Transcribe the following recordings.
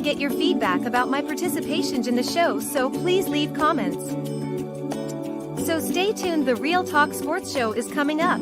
get your feedback about my participation in the show, so please leave comments. So stay tuned, the Real Talk Sports Show is coming up.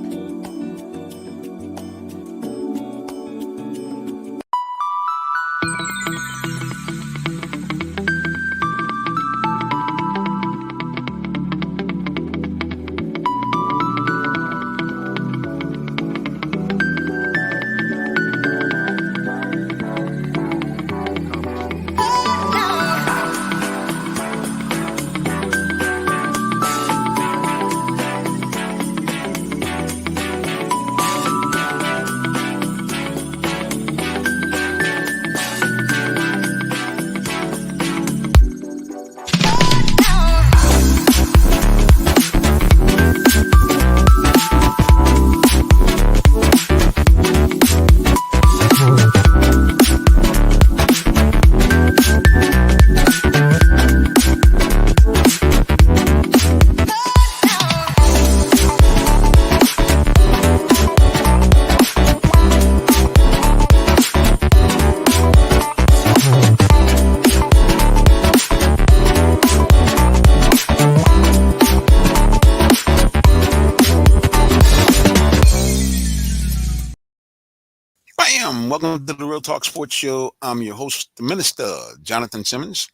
Bam! Welcome to the Real Talk Sports Show. I'm your host, the Minister, Jonathan Simmons.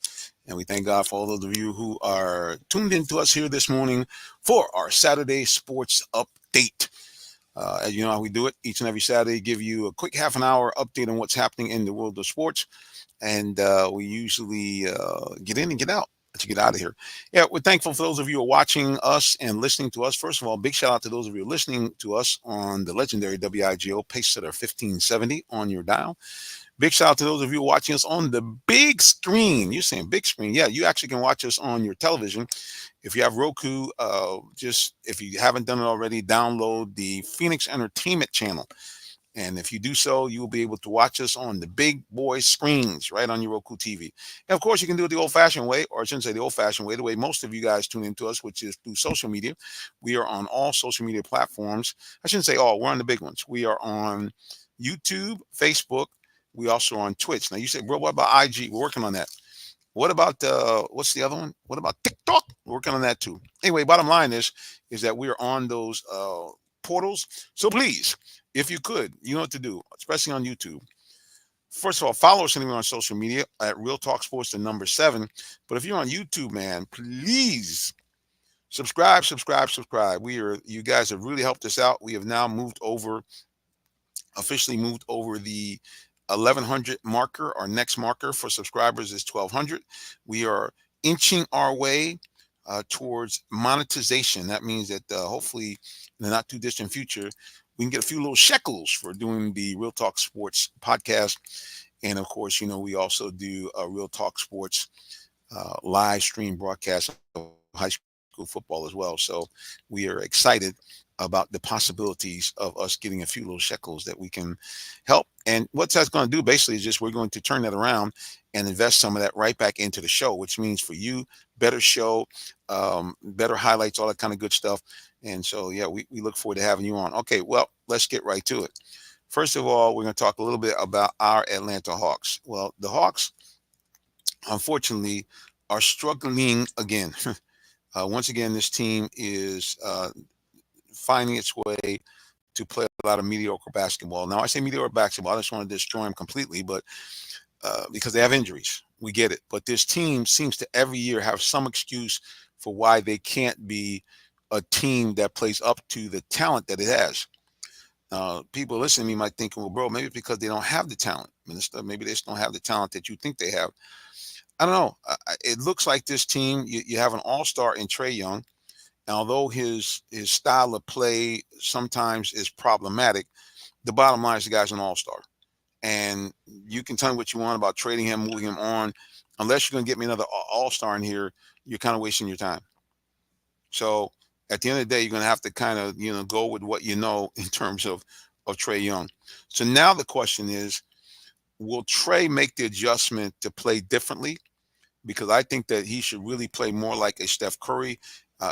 And we thank God for all those of you who are tuned in to us here this morning for our Saturday sports update. As you know how we do it, each and every Saturday, give you a quick half an hour update on what's happening in the world of sports. And we usually get in and get out. To get out of here. Yeah, we're thankful for those of you who are watching us and listening to us. First of all, big shout out to those of you listening to us on the legendary WIGO Pacesetter 1570 on your dial. Big shout out to those of you watching us on the big screen. You're saying big screen. Yeah, you actually can watch us on your television. If you have Roku, just if you haven't done it already, download the Phoenix Entertainment channel. And if you do so, you will be able to watch us on the big boy screens right on your Roku TV. And of course, you can do it the old-fashioned way, or I shouldn't say the old-fashioned way, the way most of you guys tune into us, which is through social media. We are on all social media platforms. I shouldn't say all, we're on the big ones. We are on YouTube, Facebook. We also are on Twitch. Now, you say, bro, what about IG? We're working on that. What about, what's the other one? What about TikTok? We're working on that too. Anyway, bottom line is that we are on those portals. So please, if you could, you know what to do, especially on YouTube. First of all, follow us anywhere on social media at Real Talk Sports, the number 7. But if you're on YouTube, man, please subscribe. You guys have really helped us out. We have now officially moved over the 1100 marker. Our next marker for subscribers is 1200. We are inching our way towards monetization. That means that hopefully in the not too distant future, we can get a few little shekels for doing the Real Talk Sports podcast. And of course, you know, we also do a Real Talk Sports live stream broadcast of high school football as well. So we are excited about the possibilities of us getting a few little shekels that we can help. And what that's going to do basically is just we're going to turn that around and invest some of that right back into the show, which means for you, better show, better highlights, all that kind of good stuff. And so, yeah, we look forward to having you on. Okay, well, let's get right to it. First of all, we're going to talk a little bit about our Atlanta Hawks. Well, the Hawks, unfortunately, are struggling again. Once again, this team is finding its way to play a lot of mediocre basketball. Now, I say mediocre basketball. I just want to destroy them completely, but because they have injuries. We get it. But this team seems to every year have some excuse for why they can't be a team that plays up to the talent that it has. People listening to me might think, well, bro, maybe it's because they don't have the talent. Maybe they just don't have the talent that you think they have. I don't know. It looks like this team, you have an all-star in Trae Young. And although his style of play sometimes is problematic, the bottom line is the guy's an all-star. And you can tell me what you want about trading him, moving him on. Unless you're going to get me another all-star in here, you're kind of wasting your time. So at the end of the day, you're going to have to kind of, go with what you know in terms of Trae Young. So now the question is, will Trae make the adjustment to play differently? Because I think that he should really play more like a Steph Curry,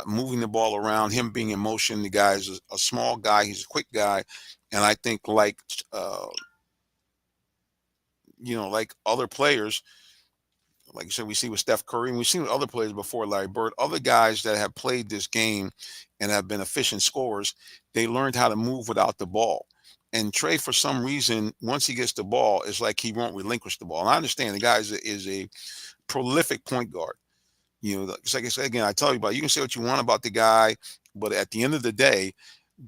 moving the ball around, him being in motion. The guy is a small guy. He's a quick guy. And I think like other players, Like you said, we see with Steph Curry, and we've seen with other players before, Larry Bird, other guys that have played this game and have been efficient scorers. They learned how to move without the ball. And Trey, for some reason, once he gets the ball, it's like he won't relinquish the ball. And I understand the guy is a prolific point guard. It's like I said again, I tell you about, you can say what you want about the guy, but at the end of the day,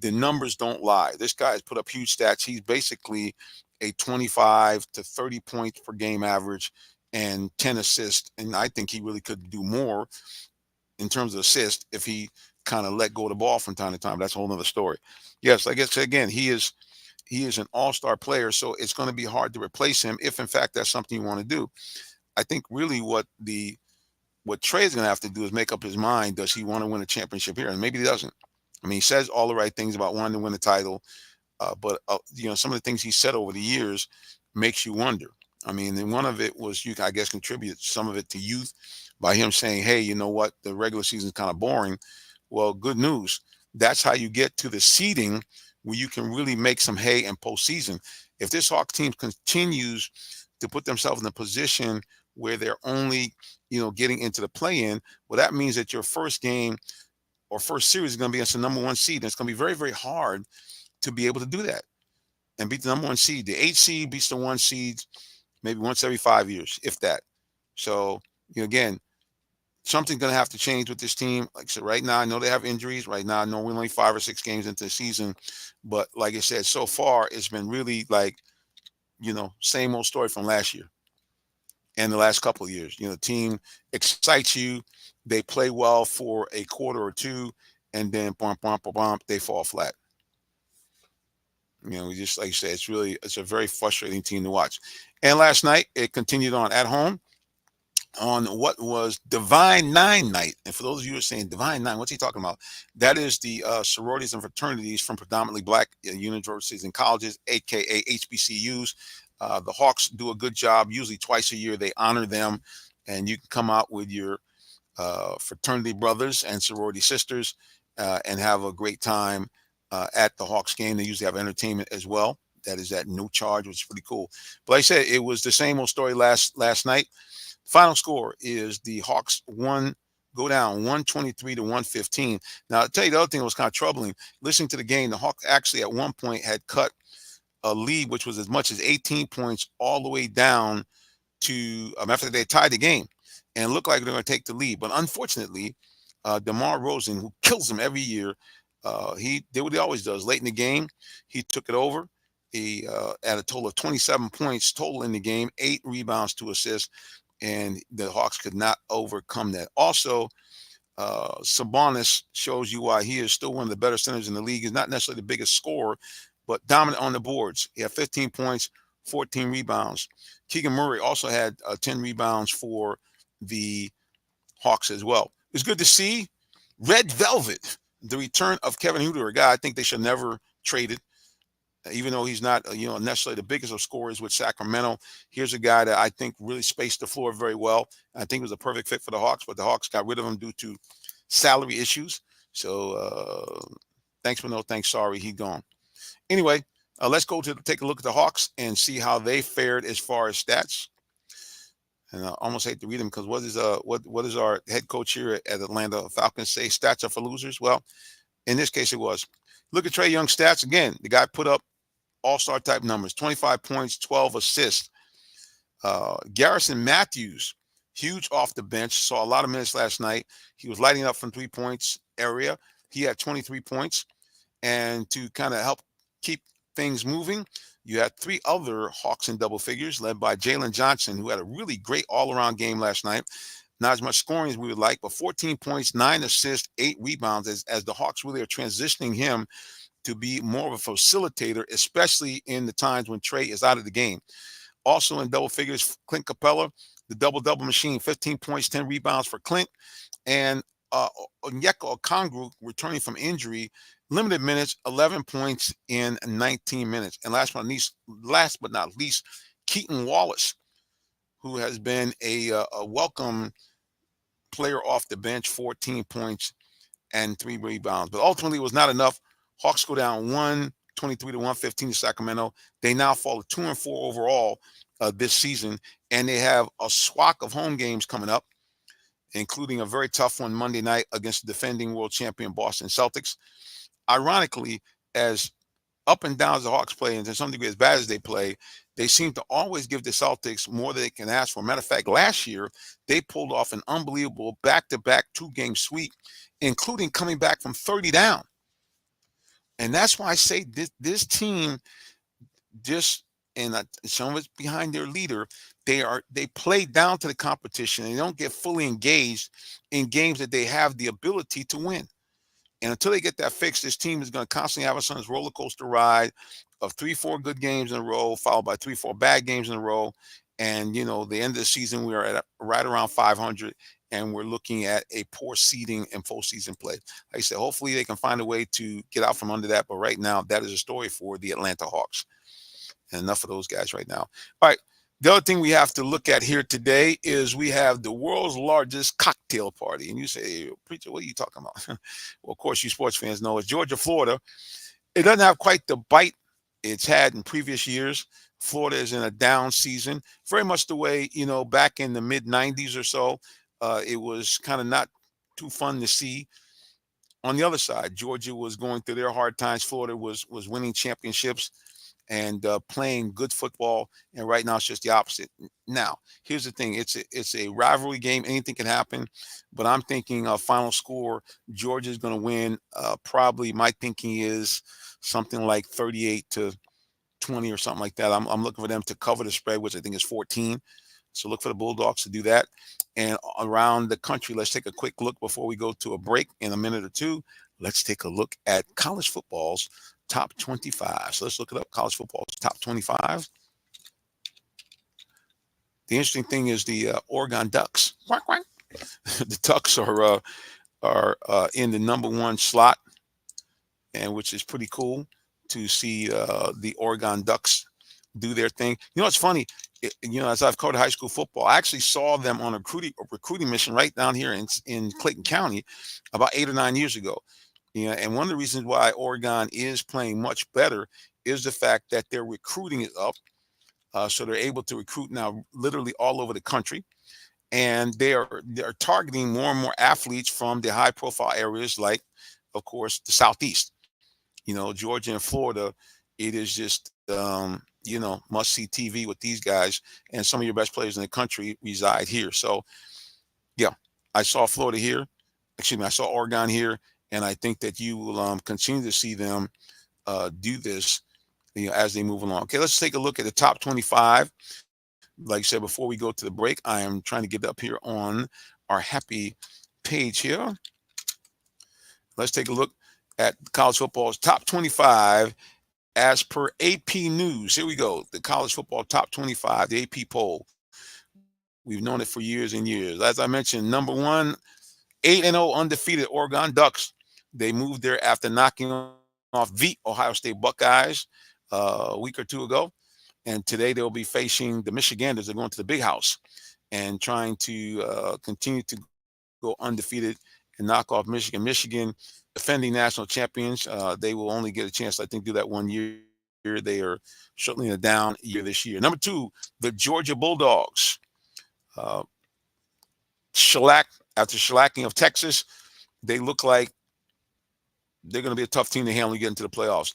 the numbers don't lie. This guy has put up huge stats. He's basically a 25 to 30 points per game average and 10 assists. And I think he really could do more in terms of assists if he kind of let go of the ball from time to time. That's a whole nother story. Yes, I guess again, he is an all-star player, so it's going to be hard to replace him if in fact that's something you want to do. I think really what Trey is going to have to do is make up his mind. Does he want to win a championship here? And maybe he doesn't. I mean, he says all the right things about wanting to win a title, but some of the things he said over the years makes you wonder. I mean, and one of it was, you I guess, contribute some of it to youth by him saying, "Hey, you know what? The regular season is kind of boring." Well, good news. That's how you get to the seeding where you can really make some hay in postseason. If this Hawk team continues to put themselves in a position where they're only, getting into the play-in, well, that means that your first game or first series is going to be against the number one seed. And it's going to be very, very hard to be able to do that and beat the number one seed. The 8 seed beats the 1 seed maybe once every 5 years, if that. So, again, something's going to have to change with this team. Like I said, right now, I know they have injuries. Right now, I know we're only 5 or 6 games into the season. But like I said, so far, it's been really like, same old story from last year and the last couple of years. The team excites you. They play well for a quarter or two, and then bump, bump, bump, bump, they fall flat. Just like you said, it's a very frustrating team to watch. And last night, it continued on at home on what was Divine Nine night. And for those of you who are saying Divine Nine, what's he talking about? That is the sororities and fraternities from predominantly black universities and colleges, aka HBCUs. The Hawks do a good job. Usually twice a year, they honor them, and you can come out with your fraternity brothers and sorority sisters and have a great time at the Hawks game. They usually have entertainment as well. That is at no charge, which is pretty cool. But like I said, it was the same old story last night. Final score is the Hawks go down 123 to 115. Now, I'll tell you the other thing that was kind of troubling. Listening to the game, the Hawks actually at one point had cut a lead, which was as much as 18 points, all the way down to after they tied the game, and it looked like they were going to take the lead. But unfortunately, DeMar Rosen, who kills them every year, he did what he always does. Late in the game, he took it over. He had a total of 27 points total in the game, 8 rebounds, 2 assists, and the Hawks could not overcome that. Also, Sabonis shows you why he is still one of the better centers in the league. He's not necessarily the biggest scorer, but dominant on the boards. He had 15 points, 14 rebounds. Keegan Murray also had 10 rebounds for the Hawks as well. It's good to see Red Velvet, the return of Kevin Huerter, a guy I think they should never trade it. Even though he's not, necessarily the biggest of scorers with Sacramento, here's a guy that I think really spaced the floor very well. I think was a perfect fit for the Hawks, but the Hawks got rid of him due to salary issues. So thanks, but no thanks. Sorry, he's gone. Anyway, let's take a look at the Hawks and see how they fared as far as stats. And I almost hate to read them because what is our head coach here at Atlanta Falcons say? Stats are for losers. Well, in this case, it was. Look at Trae Young's stats again. The guy put up all-star type numbers: 25 points, 12 assists. Garrison Matthews, huge off the bench, saw a lot of minutes last night. He was lighting up from 3 points area. He had 23 points, and to kind of help keep things moving, you had 3 other Hawks in double figures, led by Jalen Johnson, who had a really great all-around game last night. Not as much scoring as we would like, but 14 points, 9 assists, 8 rebounds, as the Hawks really are transitioning him to be more of a facilitator, especially in the times when Trae is out of the game. Also in double figures, Clint Capella, the double-double machine, 15 points, 10 rebounds for Clint. And Onyeka Okongwu, returning from injury, limited minutes, 11 points in 19 minutes. And last but not least, Keaton Wallace, who has been a welcome player off the bench, 14 points and 3 rebounds. But ultimately, it was not enough. Hawks go down 123 to 115 to Sacramento. They now fall to 2-4 overall this season, and they have a swack of home games coming up, including a very tough one Monday night against the defending world champion Boston Celtics. Ironically, as up and down as the Hawks play, and to some degree as bad as they play, they seem to always give the Celtics more than they can ask for. Matter of fact, last year they pulled off an unbelievable back-to-back two-game sweep, including coming back from 30 down. And that's why I say this team just, and some of it's behind their leader. They play down to the competition. And they don't get fully engaged in games that they have the ability to win. And until they get that fixed, this team is going to constantly have us on this roller coaster ride of 3-4 good games in a row, followed by 3-4 bad games in a row. And the end of the season, we are at right around 500, and we're looking at a poor seeding and postseason play. Like I said, hopefully they can find a way to get out from under that. But right now, that is a story for the Atlanta Hawks. And enough of those guys right now. All right. The other thing we have to look at here today is we have the world's largest cocktail party. And you say, hey, preacher, what are you talking about? Well, of course, you sports fans know it's Georgia, Florida. It doesn't have quite the bite it's had in previous years. Florida is in a down season, very much the way, back in the mid 90s or so. It was kind of not too fun to see. On the other side, Georgia was going through their hard times. Florida was winning championships and playing good football. And right now it's just the opposite. Now, here's the thing. It's a rivalry game. Anything can happen. But I'm thinking final score, Georgia's going to win. Probably my thinking is something like 38-20 or something like that. I'm looking for them to cover the spread, which I think is 14. So look for the Bulldogs to do that. And around the country, let's take a quick look before we go to a break in a minute or two. Let's take a look at college football's top 25. So let's look it up. College football's top 25. The interesting thing is the Oregon Ducks. Quack, quack. The Ducks are in the number one slot, and which is pretty cool to see the Oregon Ducks do their thing. It's funny. As I've covered high school football, I actually saw them on a recruiting mission right down here in Clayton County about 8 or 9 years ago. And one of the reasons why Oregon is playing much better is the fact that their recruiting is up. So they're able to recruit now literally all over the country. And they're targeting more and more athletes from the high profile areas like, of course, the Southeast. Georgia and Florida, it is just, must see TV with these guys. And some of your best players in the country reside here. So, yeah, I saw Florida here. I saw Oregon here. And I think that you will continue to see them do this, as they move along. Okay, let's take a look at the top 25. Like I said, before we go to the break, I am trying to get up here on our happy page here. Let's take a look at college football's top 25 as per AP News. Here we go. The college football top 25, the AP poll. We've known it for years and years. As I mentioned, number one, 8-0 undefeated Oregon Ducks. They moved there after knocking off the Ohio State Buckeyes a week or two ago. And today they'll be facing the Michiganders. They're going to the Big House and trying to continue to go undefeated and knock off Michigan. Michigan, defending national champions. They will only get a chance, I think, do that 1 year. They are certainly in a down year this year. Number two, the Georgia Bulldogs. After shellacking of Texas, they look like they're going to be a tough team to handle to get into the playoffs.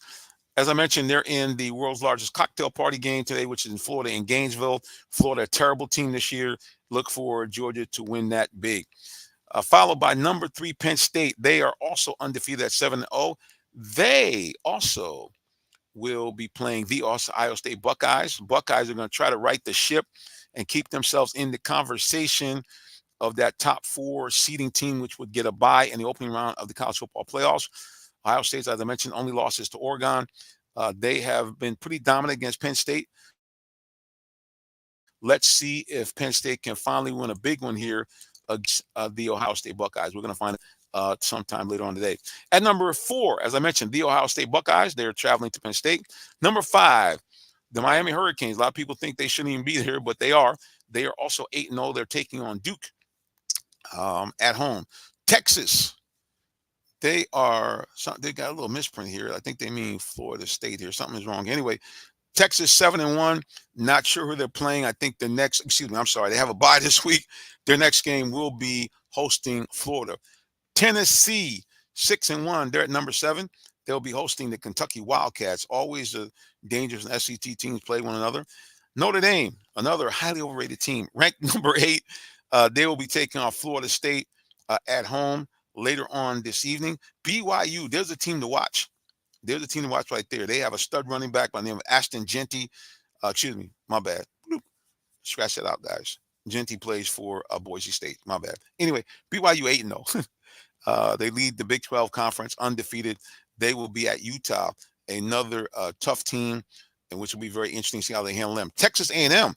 As I mentioned, they're in the world's largest cocktail party game today, which is in Florida, in Gainesville. Florida, a terrible team this year. Look for Georgia to win that big. Followed by number 3, Penn State. They are also undefeated at 7-0. They also will be playing the Ohio State Buckeyes. Buckeyes are going to try to right the ship and keep themselves in the conversation of that top 4 seeding team, which would get a bye in the opening round of the college football playoffs. Ohio State, as I mentioned, only losses to Oregon. They have been pretty dominant against Penn State. Let's see if Penn State can finally win a big one here against the Ohio State Buckeyes. We're going to find it sometime later on today. At number 4, as I mentioned, the Ohio State Buckeyes. They're traveling to Penn State. Number 5, the Miami Hurricanes. A lot of people think they shouldn't even be here, but they are. They are also 8-0. They're taking on Duke at home. Texas. They got a little misprint here. I think they mean Florida State here. Something is wrong. Anyway, Texas 7-1. Not sure who they're playing. I think the next, excuse me, I'm sorry, they have a bye this week. Their next game will be hosting Florida. Tennessee 6-1. They're at number 7. They'll be hosting the Kentucky Wildcats. Always the dangerous SEC teams play one another. Notre Dame, another highly overrated team, ranked number 8. They will be taking on Florida State at home later on this evening. BYU, there's a team to watch. There's a team to watch right there. They have a stud running back by the name of Ashton Genty. Excuse me, my bad. Bloop. Scratch that out, guys. Genty plays for Boise State. My bad. Anyway, BYU 8-0. They lead the Big 12 Conference undefeated. They will be at Utah, another tough team, and which will be very interesting to see how they handle them. Texas A&M,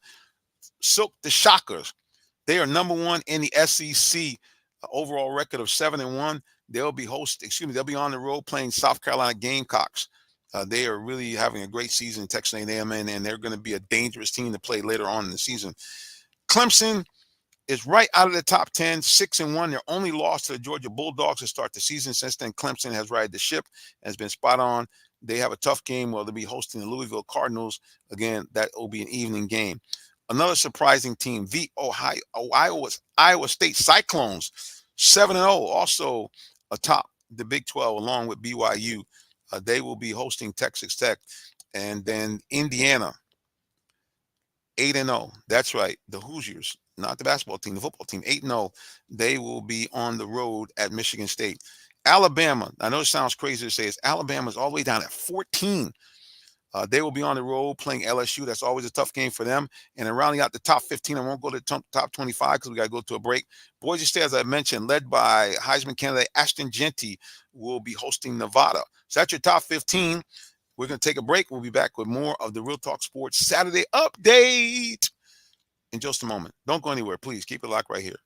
Silk the Shockers. They are number 1 in the SEC, overall record of 7-1. They'll be they'll be on the road playing South Carolina Gamecocks. They are really having a great season, Texas A&M, and they're going to be a dangerous team to play later on in the season. Clemson is right out of the top 10, 6-1. Their only loss to the Georgia Bulldogs to start the season. Since then, Clemson has righted the ship and has been spot on. They have a tough game where they'll be hosting the Louisville Cardinals. Again, that will be an evening game. Another surprising team, the Iowa State Cyclones, 7-0, also atop the Big 12 along with BYU. They will be hosting Texas Tech. And then Indiana, 8-0. That's right, the Hoosiers, not the basketball team, the football team, 8-0. They will be on the road at Michigan State. Alabama, I know it sounds crazy to say this, Alabama's all the way down at 14. They will be on the road playing LSU. That's always a tough game for them. And then rounding out the top 15, I won't go to the top 25 because we got to go to a break. Boise State, as I mentioned, led by Heisman candidate Ashton Genty, will be hosting Nevada. So that's your top 15. We're going to take a break. We'll be back with more of the Real Talk Sports Saturday update in just a moment. Don't go anywhere. Please keep it locked right here.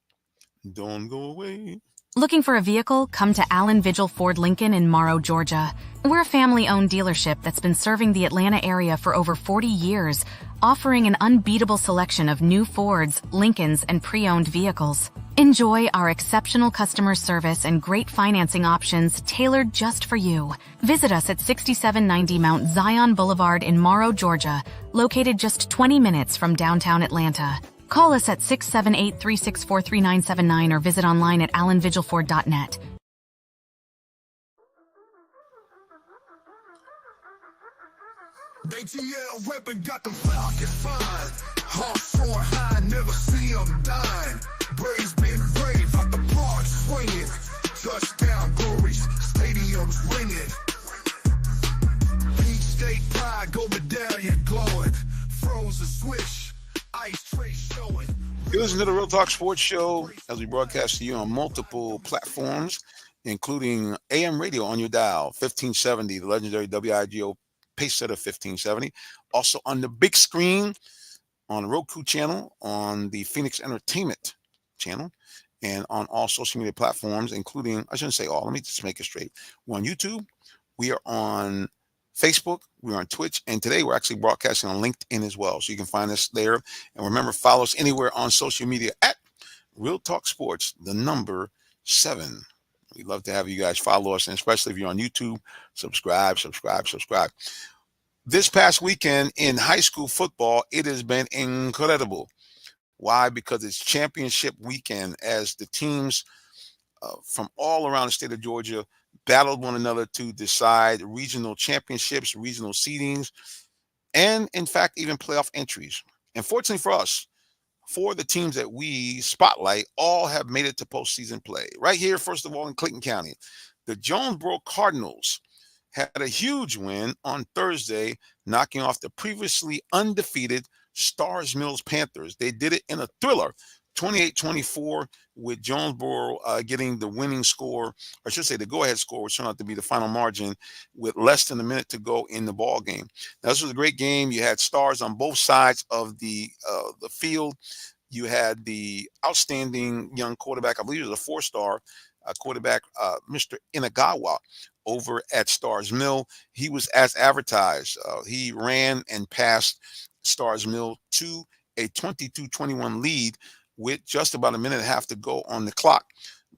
Don't go away. Looking for a vehicle? Come to Allen Vigil Ford Lincoln in Morrow, Georgia. We're a family-owned dealership that's been serving the Atlanta area for over 40 years, offering an unbeatable selection of new Fords, Lincolns, and pre-owned vehicles. Enjoy our exceptional customer service and great financing options tailored just for you. Visit us at 6790 Mount Zion Boulevard in Morrow, Georgia, located just 20 minutes from downtown Atlanta. Call us at 678-364-3979 or visit online at allenvigilford.net. ATL reppin' got the Falcons fine. Heart soaring high, never see them dying. Braves been brave, out the park swinging. Touchdown glories, stadiums ringing. Peach State pride, go medallion glowing. Frozen swish, ice tray showing. You listen to the Real Talk Sports Show as we broadcast to you on multiple platforms, including AM radio on your dial, 1570, the legendary WIGO Pacesetter 1570. Also on the big screen on the Roku channel, on the Phoenix Entertainment channel, and on all social media platforms, including, I shouldn't say all, let me just make it straight. We're on YouTube, we are on Facebook, we're on Twitch, and today we're actually broadcasting on LinkedIn as well. So you can find us there. And remember, follow us anywhere on social media at Real Talk Sports, the number 7. We'd love to have you guys follow us, and especially if you're on YouTube, subscribe. This past weekend in high school football, it has been incredible. Why? Because it's championship weekend as the teams from all around the state of Georgia battled one another to decide regional championships, regional seedings, and in fact, even playoff entries. And fortunately for us, 4 of the teams that we spotlight all have made it to postseason play. Right here, first of all, in Clayton County, the Jonesboro Cardinals had a huge win on Thursday, knocking off the previously undefeated Stars Mills Panthers. They did it in a thriller, 28-24, with Jonesboro getting the winning score, or I should say the go-ahead score, which turned out to be the final margin with less than a minute to go in the ball game. Now, this was a great game. You had stars on both sides of the field. You had the outstanding young quarterback, I believe it was a 4-star quarterback, Mr. Inagawa, over at Stars Mill. He was as advertised. He ran and passed Stars Mill to a 22-21 lead with just about a minute and a half to go on the clock.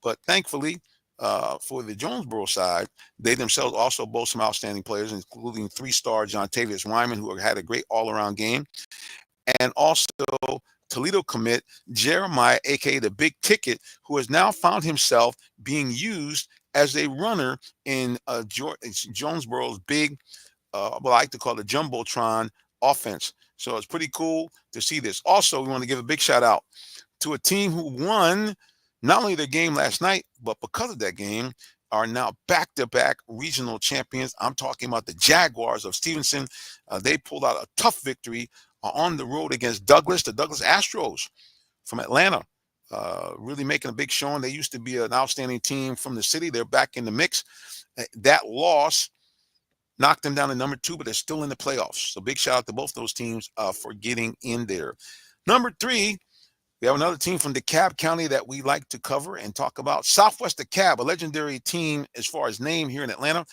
But thankfully, For the Jonesboro side, they themselves also boast some outstanding players, including three-star John Tavius Wyman, who had a great all-around game, and also Toledo commit Jeremiah, aka the Big Ticket, who has now found himself being used as a runner in Jonesboro's big, what I like to call the Jumbotron offense. So it's pretty cool to see this. Also, we want to give a big shout out to a team who won not only their game last night, but because of that game, are now back-to-back regional champions. I'm talking about the Jaguars of Stevenson. They pulled out a tough victory on the road against the Douglas Astros from Atlanta. Really making a big showing. They used to be an outstanding team from the city. They're back in the mix. That loss knocked them down to number 2, but they're still in the playoffs. So big shout out to both those teams for getting in there. Number 3, we have another team from DeKalb County that we like to cover and talk about. Southwest DeKalb, a legendary team as far as name here in Atlanta.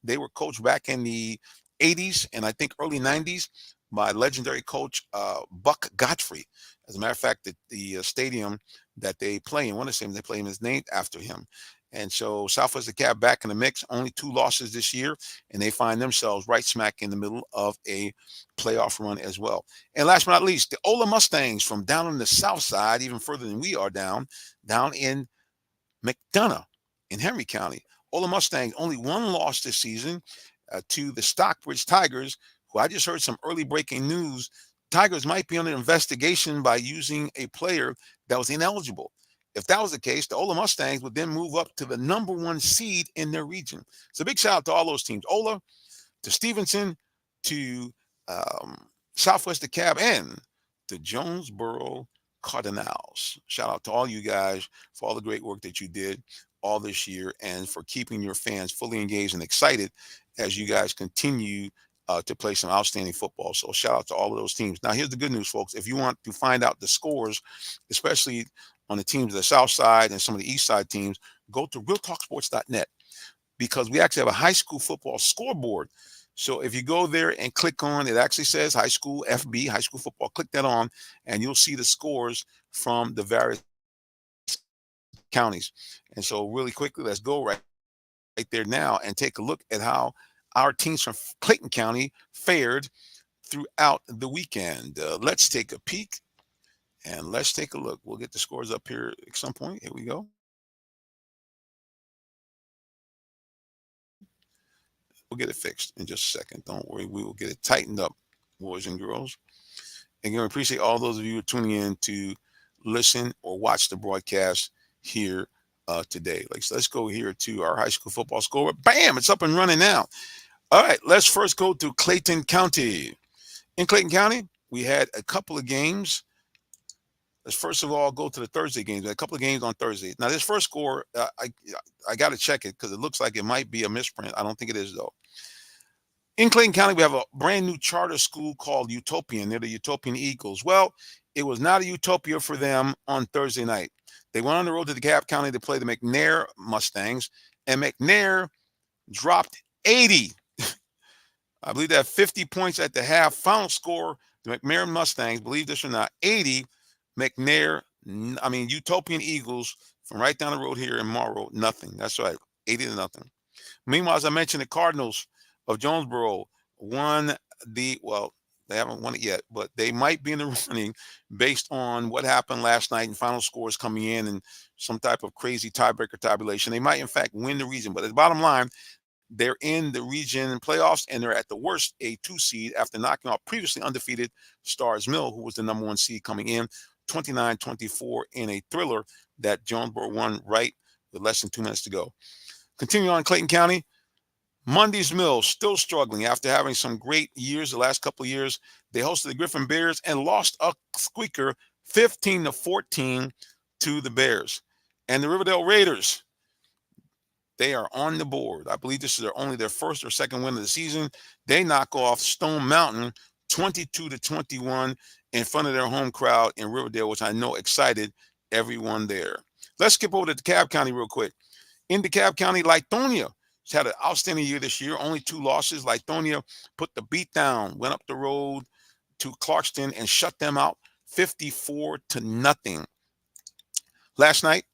They were coached back in the 80s and I think early 90s by legendary coach Buck Godfrey. As a matter of fact, the stadium that they play in, one of the stadiums they play in, is named after him. And so Southwest DeKalb back in the mix, only 2 losses this year, and they find themselves right smack in the middle of a playoff run as well. And last but not least, the Ola Mustangs from down on the south side, even further than we are down in McDonough in Henry County. Ola Mustangs only 1 loss this season to the Stockbridge Tigers, who I just heard some early breaking news. Tigers might be under investigation by using a player that was ineligible. If that was the case, the Ola Mustangs would then move up to the number 1 seed in their region. So big shout out to all those teams. Ola, to Stevenson, to Southwest DeKalb, and to Jonesboro Cardinals. Shout out to all you guys for all the great work that you did all this year and for keeping your fans fully engaged and excited as you guys continue to play some outstanding football. So shout out to all of those teams. Now, here's the good news, folks. If you want to find out the scores, especially on the teams of the South Side and some of the East Side teams, go to realtalksports.net because we actually have a high school football scoreboard. So if you go there and click on, it actually says high school FB, high school football, click that on, and you'll see the scores from the various counties. And so really quickly, let's go right there now and take a look at how our teams from Clayton County fared throughout the weekend. Let's take a peek and let's take a look. We'll get the scores up here at some point. Here we go. We'll get it fixed in just a second. Don't worry. We will get it tightened up, boys and girls. Again, we appreciate all those of you who are tuning in to listen or watch the broadcast here today. Let's go here to our high school football score. Bam! It's up and running now. All right, let's first go to Clayton County. In Clayton County, we had a couple of games. Let's first of all go to the Thursday games. A couple of games on Thursday. Now, this first score, I got to check it because it looks like it might be a misprint. I don't think it is, though. In Clayton County, we have a brand new charter school called Utopian. They're the Utopian Eagles. Well, it was not a utopia for them on Thursday night. They went on the road to DeKalb County to play the McNair Mustangs, and McNair dropped 80. I believe they have 50 points at the half. Final score, the McNair Mustangs, believe this or not, 80. Utopian Eagles from right down the road here in Morrow, nothing. That's right, 80-0. Meanwhile, as I mentioned, the Cardinals of Jonesboro won they haven't won it yet, but they might be in the running based on what happened last night and final scores coming in and some type of crazy tiebreaker tabulation. They might, in fact, win the region. But at the bottom line, they're in the region playoffs, and they're at the worst a 2 seed after knocking off previously undefeated Stars Mill, who was the number 1 seed coming in, 29-24 in a thriller that Jonesboro won right with less than 2 minutes to go. Continuing on, Clayton County, Mundy's Mill still struggling after having some great years the last couple of years. They hosted the Griffin Bears and lost a squeaker 15-14 to the Bears. And the Riverdale Raiders, they are on the board. I believe this is only their first or second win of the season. They knock off Stone Mountain 22-21 in front of their home crowd in Riverdale, which I know excited everyone there. Let's skip over to DeKalb County real quick. In DeKalb County, Lithonia has had an outstanding year this year, only 2 losses. Lithonia put the beat down, went up the road to Clarkston and shut them out 54-0. Last night,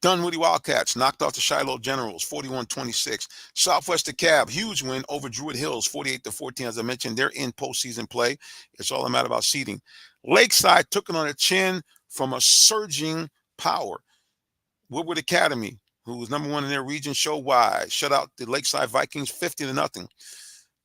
Dunwoody Wildcats knocked off the Shiloh Generals 41-26. Southwest DeKalb, huge win over Druid Hills 48-14. As I mentioned, they're in postseason play. It's all a matter about seeding. Lakeside took it on the chin from a surging Power. Woodward Academy, who was number one in their region, show-wide, shut out the Lakeside Vikings 50-0.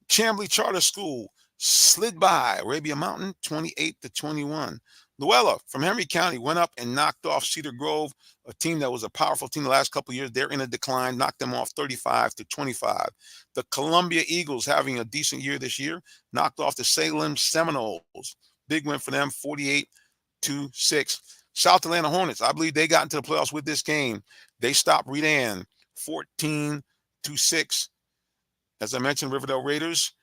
Chamblee Charter School slid by Arabia Mountain 28-21. Luella from Henry County went up and knocked off Cedar Grove, a team that was a powerful team the last couple of years. They're in a decline, knocked them off 35-25. The Columbia Eagles, having a decent year this year, knocked off the Salem Seminoles. Big win for them, 48-6. South Atlanta Hornets, I believe they got into the playoffs with this game. They stopped Redan 14-6. As I mentioned, Riverdale Raiders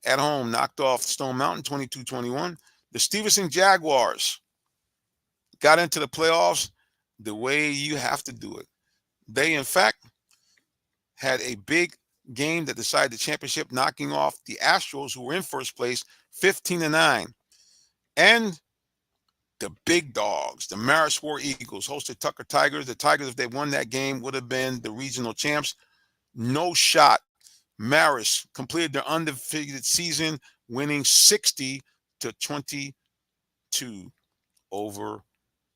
at home knocked off Stone Mountain 22-21. The Stevenson Jaguars got into the playoffs the way you have to do it. They, in fact, had a big game that decided the championship, knocking off the Astros, who were in first place, 15-9. And the big dogs, the Marist War Eagles, hosted Tucker Tigers. The Tigers, if they won that game, would have been the regional champs. No shot. Marist completed their undefeated season, winning 60-22 over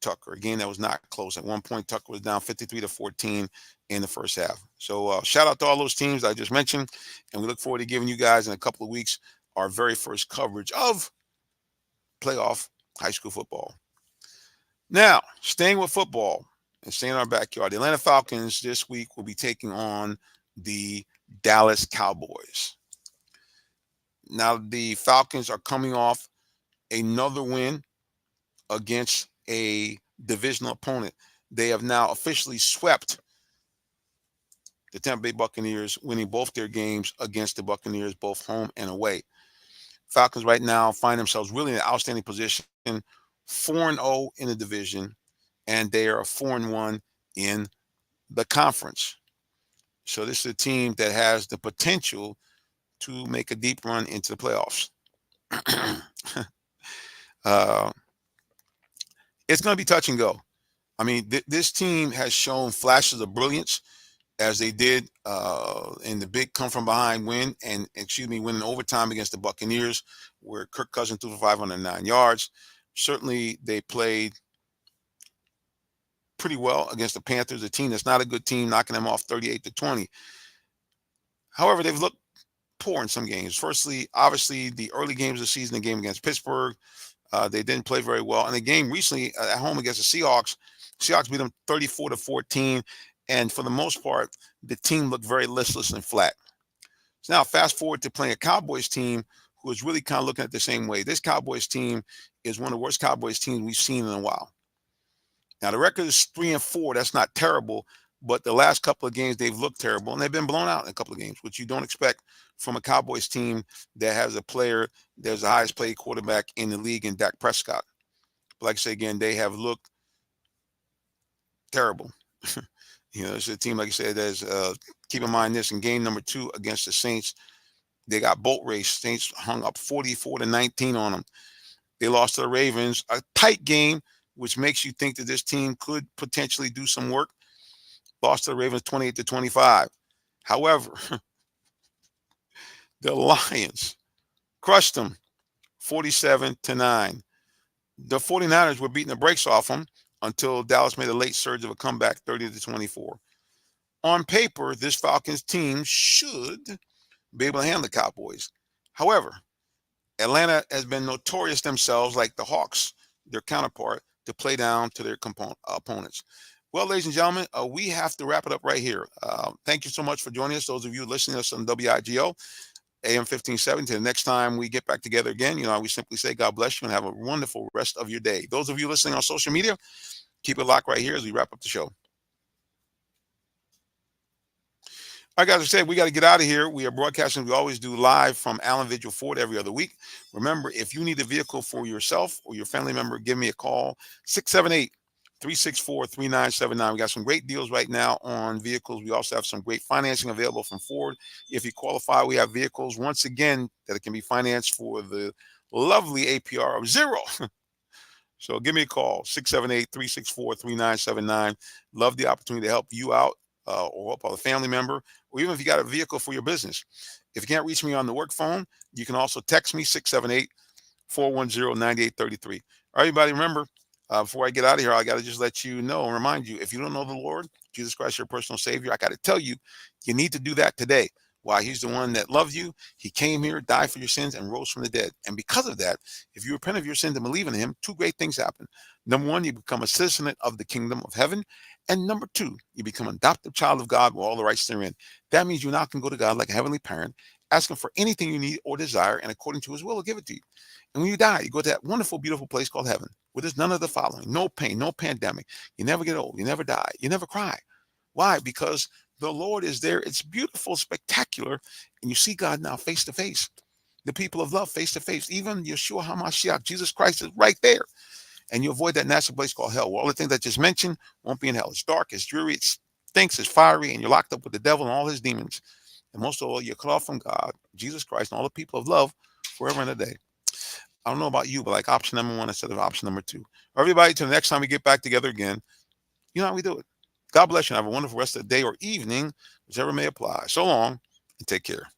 Tucker. Again, that was not close. At one point, Tucker was down 53-14 in the first half. So shout out to all those teams I just mentioned, and we look forward to giving you guys in a couple of weeks our very first coverage of playoff high school football. Now, staying with football and staying in our backyard, the Atlanta Falcons this week will be taking on the Dallas Cowboys. Now, the Falcons are coming off another win against a divisional opponent. They have now officially swept the Tampa Bay Buccaneers, winning both their games against the Buccaneers, both home and away. Falcons right now find themselves really in an outstanding position, 4-0 in the division, and they are 4-1 in the conference. So this is a team that has the potential to make a deep run into the playoffs. It's going to be touch and go. I mean, this team has shown flashes of brilliance, as they did in the big come-from-behind win, winning overtime against the Buccaneers, where Kirk Cousins threw for 509 yards. Certainly, they played pretty well against the Panthers, a team that's not a good team, knocking them off 38-20. However, they've looked poor in some games. Firstly, obviously, the early games of the season, the game against Pittsburgh, they didn't play very well. And the game recently at home against the Seahawks beat them 34-14. And for the most part, the team looked very listless and flat. So now fast forward to playing a Cowboys team who is really kind of looking at the same way. This Cowboys team is one of the worst Cowboys teams we've seen in a while. Now, the record is 3-4. That's not terrible, but the last couple of games, they've looked terrible, and they've been blown out in a couple of games, which you don't expect from a Cowboys team that has a player that's the highest paid quarterback in the league in Dak Prescott. But like I say again, they have looked terrible. It's a team, like I said, that's keep in mind this, in game number 2 against the Saints, they got boat race. Saints hung up 44-19 on them. They lost to the Ravens, a tight game, which makes you think that this team could potentially do some work. Lost to the Ravens 28-25. However, the Lions crushed them 47-9. The 49ers were beating the brakes off them until Dallas made a late surge of a comeback, 30-24. On paper, this Falcons team should be able to handle the Cowboys. However, Atlanta has been notorious themselves, like the Hawks, their counterpart, to play down to their opponents. Well, ladies and gentlemen, we have to wrap it up right here. Thank you so much for joining us, those of you listening to us on WIGO, AM 1570. Till the next time we get back together again, we simply say God bless you and have a wonderful rest of your day. Those of you listening on social media, keep it locked right here as we wrap up the show. All right, guys, I said we got to get out of here. We are broadcasting, we always do, live from Allen Vigil Ford every other week. Remember, if you need a vehicle for yourself or your family member, give me a call, 678-364-3979. We got some great deals right now on vehicles. We also have some great financing available from Ford. If you qualify, we have vehicles, once again, that can be financed for the lovely APR of 0. So give me a call, 678-364-3979. Love the opportunity to help you out or help a family member, or even if you got a vehicle for your business. If you can't reach me on the work phone, you can also text me, 678-410-9833. All right, everybody, remember, before I get out of here, I got to just let you know and remind you, if you don't know the Lord, Jesus Christ, your personal Savior, I got to tell you, you need to do that today. Why? He's the one that loved you. He came here, died for your sins, and rose from the dead. And because of that, if you repent of your sins and believe in him, two great things happen. Number one, you become a citizen of the kingdom of heaven. And number two, you become an adopted child of God with all the rights therein. That means you now can go to God like a heavenly parent, ask him for anything you need or desire, and according to his will, he'll give it to you. And when you die, you go to that wonderful, beautiful place called heaven, where there's none of the following: no pain, no pandemic. You never get old. You never die. You never cry. Why? Because the Lord is there. It's beautiful, spectacular. And you see God now face to face. The people of love face to face. Even Yeshua HaMashiach, Jesus Christ, is right there. And you avoid that nasty place called hell, where all the things that I just mentioned won't be in hell. It's dark, it's dreary, it stinks, it's fiery, and you're locked up with the devil and all his demons. And most of all, you're cut off from God, Jesus Christ, and all the people of love forever and a day. I don't know about you, but like option number one instead of option number two. Everybody, till the next time we get back together again, you know how we do it. God bless you and have a wonderful rest of the day or evening, whichever may apply. So long and take care.